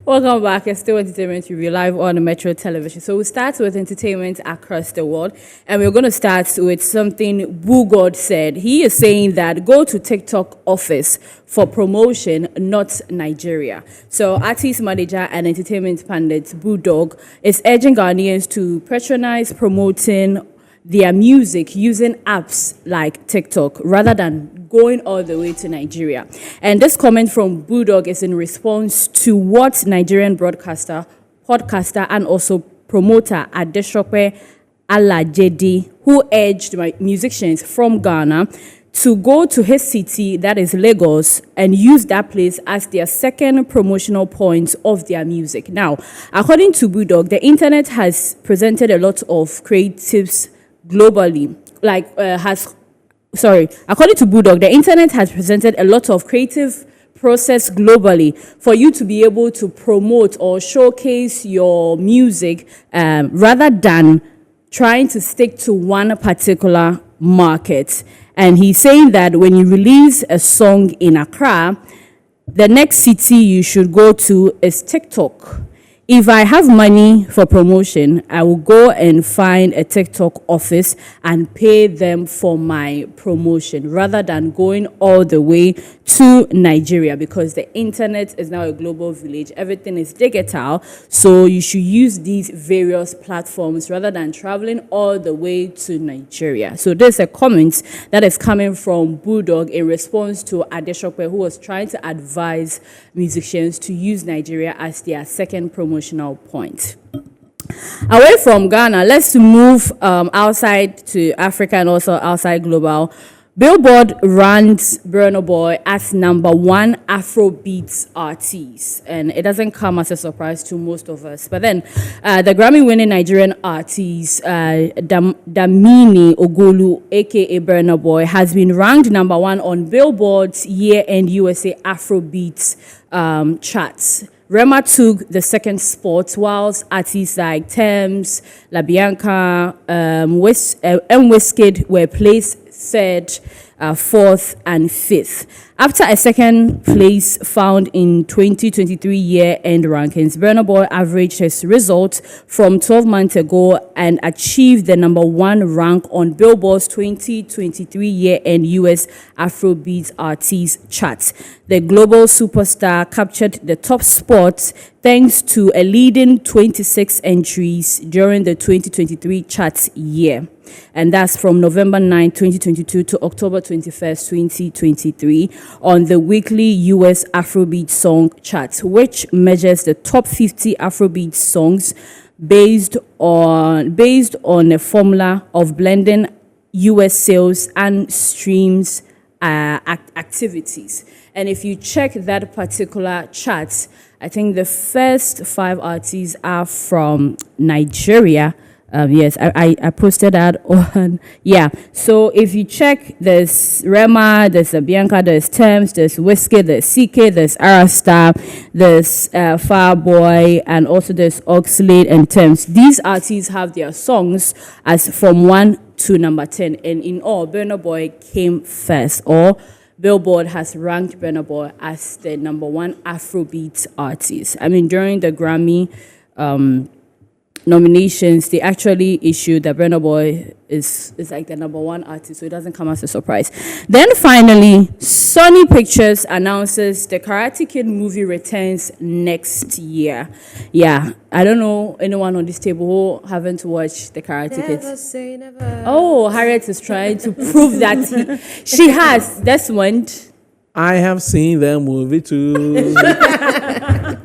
Welcome back. It's still Entertainment Review live on Metro Television. So we start with entertainment across the world, and we're going to start with something Bugod said. He is saying that go to TikTok office for promotion, not Nigeria. So artist manager and entertainment pundit Bulldog is urging Ghanaians to patronize promoting their music using apps like TikTok rather than going all the way to Nigeria. And this comment from Bulldog is in response to what Nigerian broadcaster, podcaster, and also promoter Adesope Alajedi, who urged musicians from Ghana to go to his city, that is Lagos, and use that place as their second promotional point of their music. Now, according to Bulldog, the internet has presented a lot of creatives globally, according to Bulldog, the internet has presented a lot of creative process globally for you to be able to promote or showcase your music rather than trying to stick to one particular market. And he's saying that when you release a song in Accra, the next city you should go to is TikTok. If I have money for promotion, I will go and find a TikTok office and pay them for my promotion rather than going all the way to Nigeria, because the internet is now a global village. Everything is digital. So you should use these various platforms rather than traveling all the way to Nigeria. So there's a comment that is coming from Bulldog in response to Adesope, who was trying to advise musicians to use Nigeria as their second promotional point. Away from Ghana, let's move outside to Africa and also outside global. Billboard ranks Burna Boy as #1 Afrobeats artist, and it doesn't come as a surprise to most of us. But then, the Grammy-winning Nigerian artist Damini Ogulu, aka Burna Boy, has been ranked #1 on Billboard's year-end USA Afrobeats charts. Rema took the second spot, whilst artists like Thames, La Bianca, and Wizkid were placed third, fourth, and fifth. After a second place found in 2023 year-end rankings, Burna Boy averaged his results from 12 months ago and achieved the #1 rank on Billboard's 2023 year-end US Afrobeats Artists chart. The global superstar captured the top spot thanks to a leading 26 entries during the 2023 charts year. And that's from November 9, 2022 to October 21st, 2023 on the weekly US Afrobeat song chart, which measures the top 50 Afrobeat songs based on a formula of blending US sales and streams activities. And if you check that particular chart, I think the first 5 artists are from Nigeria. Yes, I posted that on, yeah. So if you check, there's Rema, there's Bianca, there's Thames, there's Wizkid, there's CK, there's Arasta, there's Fireboy, and also there's Oxlade and Thames. These artists have their songs as from 1 to #10, and in all, Burna Boy came first, or Billboard has ranked Burna Boy as the #1 Afrobeat artist. I mean, during the Grammy nominations, they actually issued that Burna Boy is like the #1 artist, so it doesn't come as a surprise. Then finally, Sony Pictures announces the Karate Kid movie returns next year. Yeah, I don't know anyone on this table who haven't watched the Karate Kid. Never say never. Oh, Harriet is trying to prove that she has. Desmond. I have seen the movie too.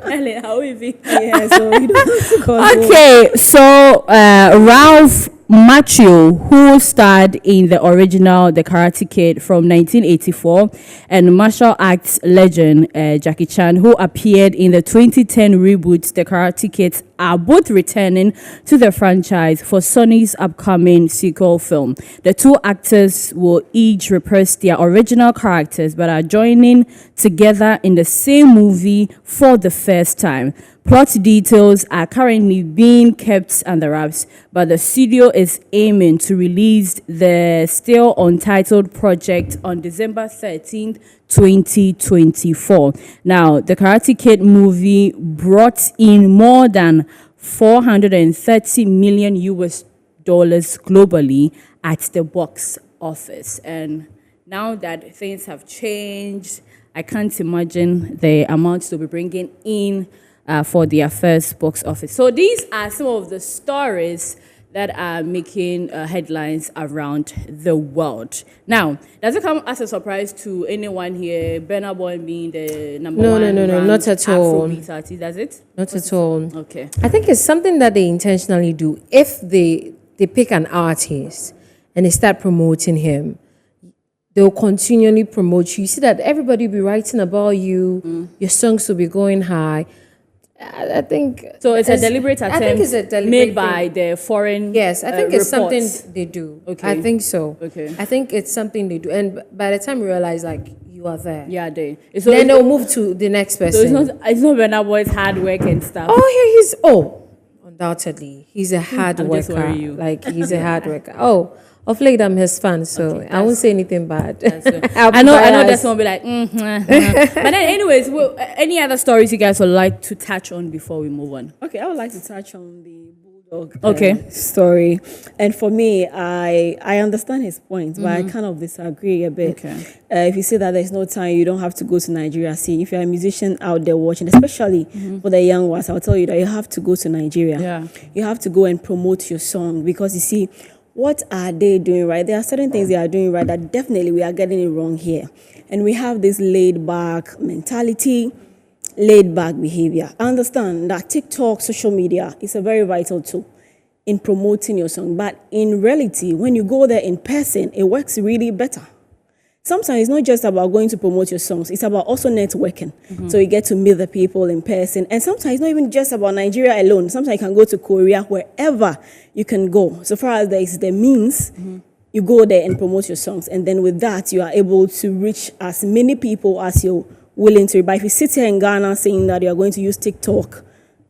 Ellen, how is it? Yeah, so you don't Okay, so Ralph Macchio, who starred in the original The Karate Kid from 1984, and martial arts legend Jackie Chan, who appeared in the 2010 reboot The Karate Kid, are both returning to the franchise for Sony's upcoming sequel film. The two actors will each reprise their original characters but are joining together in the same movie for the first time. Plot details are currently being kept under wraps, but the studio is aiming to release the still untitled project on December 13th, 2024. Now, the Karate Kid movie brought in more than 430 million US dollars globally at the box office. And now that things have changed, I can't imagine the amounts to be bringing in for their first box office. So these are some of the stories that are making headlines around the world. Now, does it come as a surprise to anyone here, Burna Boy being the number one? No, not at all. Afrobeat artist, does it? Not at all. Okay. I think it's something that they intentionally do. If they pick an artist and they start promoting him, they'll continually promote you. You see that everybody will be writing about you. Your songs will be going high. I think so. It's a deliberate attempt. I think it's a deliberate made by the foreign. Yes, I think it's reports. something they do. Okay. I think so. Okay. I think it's something they do, and by the time you realize, like, you are there, Yeah, they. then they'll move to the next So person. it's not Burna Boy's hard work and stuff. Undoubtedly, he's a hard I'm just worker. worrying you. Like, he's a hard worker. Of late, I'm his fan, so I won't say anything bad. I know that's gonna be like, but then anyways, any other stories you guys would like to touch on before we move on? Okay, I would like to touch on the bulldog Okay. story. And for me, I understand his point, but I kind of disagree a bit. Okay. If you say that there's no time, you don't have to go to Nigeria. See, if you're a musician out there watching, especially for the young ones, I'll tell you that you have to go to Nigeria. Yeah. You have to go and promote your song, because you see, what are they doing right? There are certain things they are doing right that definitely we are getting it wrong here. And we have this laid back mentality, laid back behavior. I understand that TikTok, social media is a very vital tool in promoting your song. But in reality, when you go there in person, it works really better. Sometimes it's not just about going to promote your songs. It's about also networking. So you get to meet the people in person. And sometimes it's not even just about Nigeria alone. Sometimes you can go to Korea, wherever you can go. So far as there is the means, you go there and promote your songs. And then with that, you are able to reach as many people as you're willing to. But if you sit here in Ghana saying that you're going to use TikTok,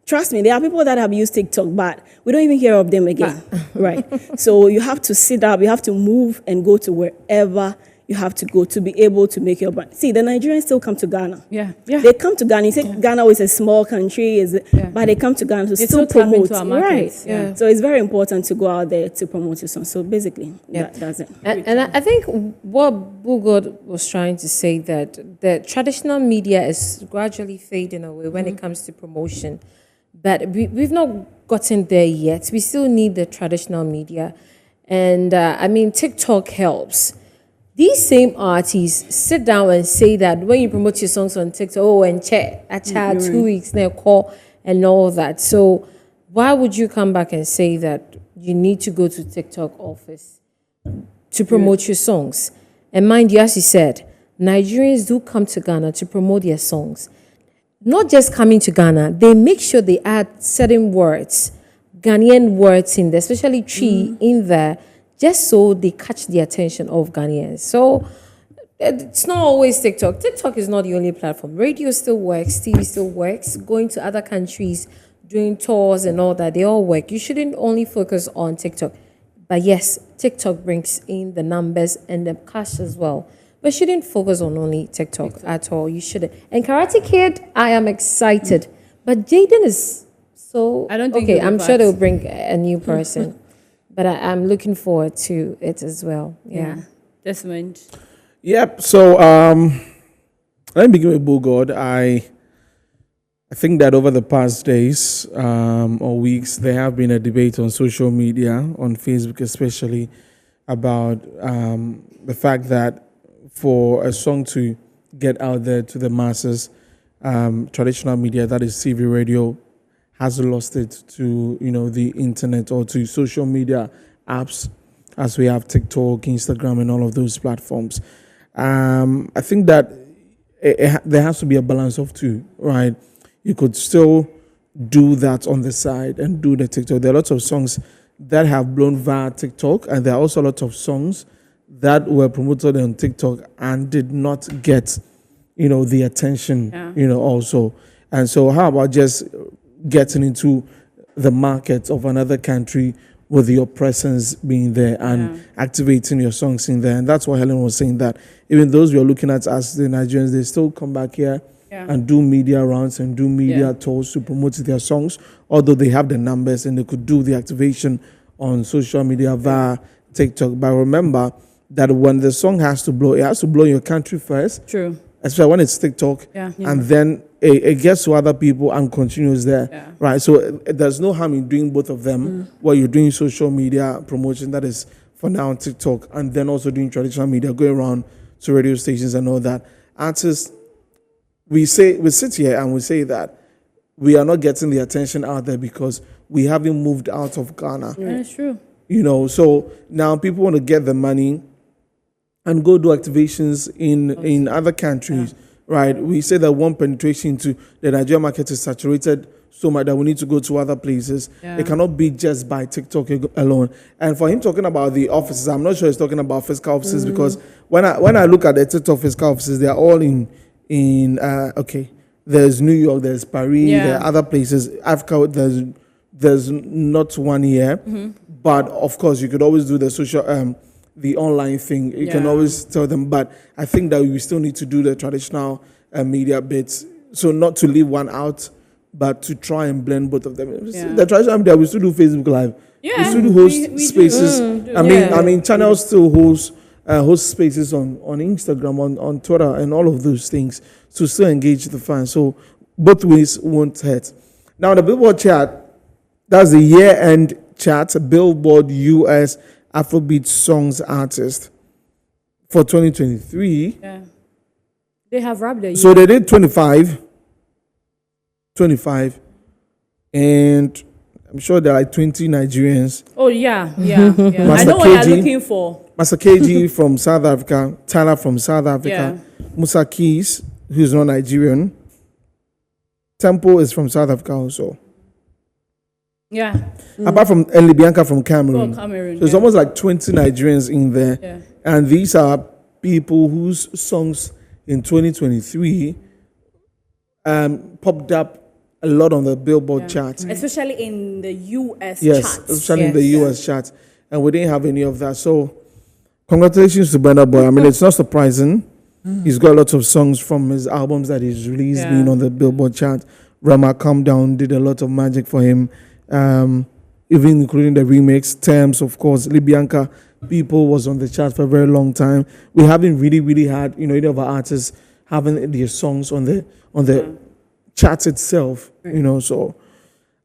trust me, there are people that have used TikTok, but we don't even hear of them again. Right? So you have to sit up, you have to move and go to wherever you have to go to be able to make your brand. See, the Nigerians still come to Ghana. Yeah. They come to Ghana. You say Ghana is a small country, but they come to Ghana to still still tap promote. into our markets. Right. Yeah. So it's very important to go out there to promote your song. So basically, that's it. And I think what Bugod was trying to say, that the traditional media is gradually fading away when it comes to promotion. But we've not gotten there yet. We still need the traditional media. And I mean, TikTok helps. These same artists sit down and say that when you promote your songs on TikTok, and check, 2 weeks, now call, and all that. So why would you come back and say that you need to go to TikTok office to promote your songs? And mind you, as you said, Nigerians do come to Ghana to promote their songs. Not just coming to Ghana, they make sure they add certain words, Ghanaian words in there, especially tree in there, just so they catch the attention of Ghanaians. So it's not always TikTok. TikTok is not the only platform. Radio still works, TV still works, going to other countries, doing tours and all that, they all work. You shouldn't only focus on TikTok. But yes, TikTok brings in the numbers and the cash as well. But you shouldn't focus on only TikTok at all. You shouldn't. And Karate Kid, I am excited. But Jaden is so... I don't think okay, he'll be I'm back. sure they'll bring a new person. But I'm looking forward to it as well. Yeah. Desmond. Yep. So let me begin with Bugod. I think that over the past days or weeks, there have been a debate on social media, on Facebook especially, about the fact that for a song to get out there to the masses, traditional media, that is TV, radio, has lost it to the internet or to social media apps, as we have TikTok, Instagram, and all of those platforms. I think that there has to be a balance of two, right? You could still do that on the side and do the TikTok. There are lots of songs that have blown via TikTok, and there are also lots of songs that were promoted on TikTok and did not get, the attention, also. And so how about just getting into the market of another country with your presence being there and activating your songs in there. And that's why Helen was saying that even those we are looking at as the Nigerians, they still come back here and do media rounds and do media tours to promote their songs, although they have the numbers and they could do the activation on social media via TikTok. But remember that when the song has to blow, it has to blow in your country first. True. Especially when it's TikTok. And then it gets to other people and continues there. Right? So there's no harm in doing both of them, where you're doing social media promotion, that is for now on TikTok, and then also doing traditional media, going around to radio stations and all that. Artists, we sit here and we say that we are not getting the attention out there because we haven't moved out of Ghana. That's true. You know, so now people want to get the money and go do activations in other countries, right? We say that one penetration to the Nigerian market is saturated so much that we need to go to other places. It cannot be just by TikTok alone. And for him talking about the offices, I'm not sure he's talking about physical offices because when I look at the TikTok physical offices, they are all in there's New York, there's Paris, there are other places. Africa, there's not one here, but of course you could always do the social the online thing. You can always tell them, but I think that we still need to do the traditional media bits. So not to leave one out, but to try and blend both of them. The traditional media, we still do Facebook Live. We still do host spaces. I mean, channels still host spaces on Instagram, on Twitter, and all of those things to still engage the fans. So both ways won't hurt. Now the Billboard chart, that's the year-end chart, Billboard US Afrobeat Songs Artist for 2023. They have wrapped it. So they did 25, and I'm sure there are like 20 Nigerians. Oh, yeah. I know what you're looking for. Master KG from South Africa, Tyler from South Africa, Musa Keys, who's not Nigerian. Tempo is from South Africa also. Apart from Eli Bianca from Cameroon. So it's almost like 20 Nigerians in there. And these are people whose songs in 2023 popped up a lot on the Billboard chart. Especially in the US charts. Yes, especially in the US charts. And we didn't have any of that. So congratulations to Burna Boy. I mean, it's not surprising. He's got lots of songs from his albums that he's released being on the Billboard chart. Rama Calm Down did a lot of magic for him. Even including the remix. Terms, of course. Libianca People was on the chart for a very long time. We haven't really had, any of our artists having their songs on the chart itself, so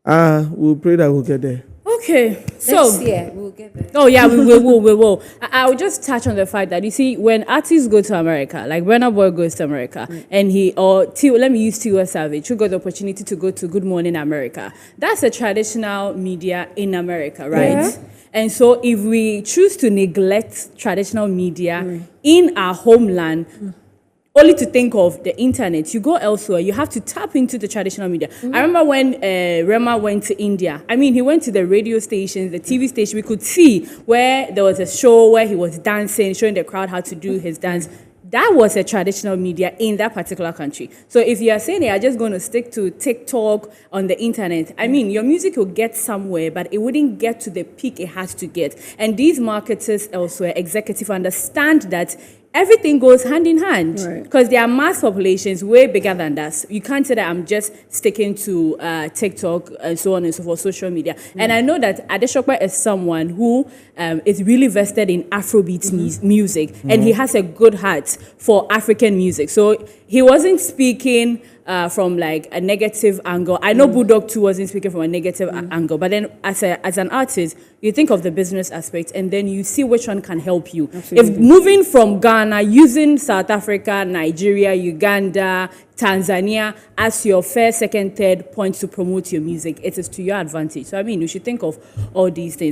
we'll pray that we'll get there. Okay, so next year we'll get there. Oh yeah, we will. I'll just touch on the fact that you see, when artists go to America, like Burna Boy goes to America, and let me use Tiwa Savage, who got the opportunity to go to Good Morning America. That's a traditional media in America, right? And so if we choose to neglect traditional media in our homeland, only to think of the internet, you go elsewhere, you have to tap into the traditional media. I remember when Rema went to India. I mean, he went to the radio stations, the TV station. We could see where there was a show where he was dancing, showing the crowd how to do his dance. That was a traditional media in that particular country. So if you are saying they are just going to stick to TikTok on the internet, I mean, your music will get somewhere, but it wouldn't get to the peak it has to get. And these marketers elsewhere, executives, understand that everything goes hand in hand because there are mass populations way bigger than us. You can't say that I'm just sticking to TikTok and so on and so forth, social media. And I know that Adeshokpa is someone who is really vested in Afrobeat music, and he has a good heart for African music. So he wasn't speaking from like a negative angle. I know Bulldog too wasn't speaking from a negative angle, but then as an artist, you think of the business aspect and then you see which one can help you. Absolutely. If moving from Ghana, using South Africa, Nigeria, Uganda, Tanzania as your first, second, third point to promote your music, it is to your advantage. So I mean, you should think of all these things.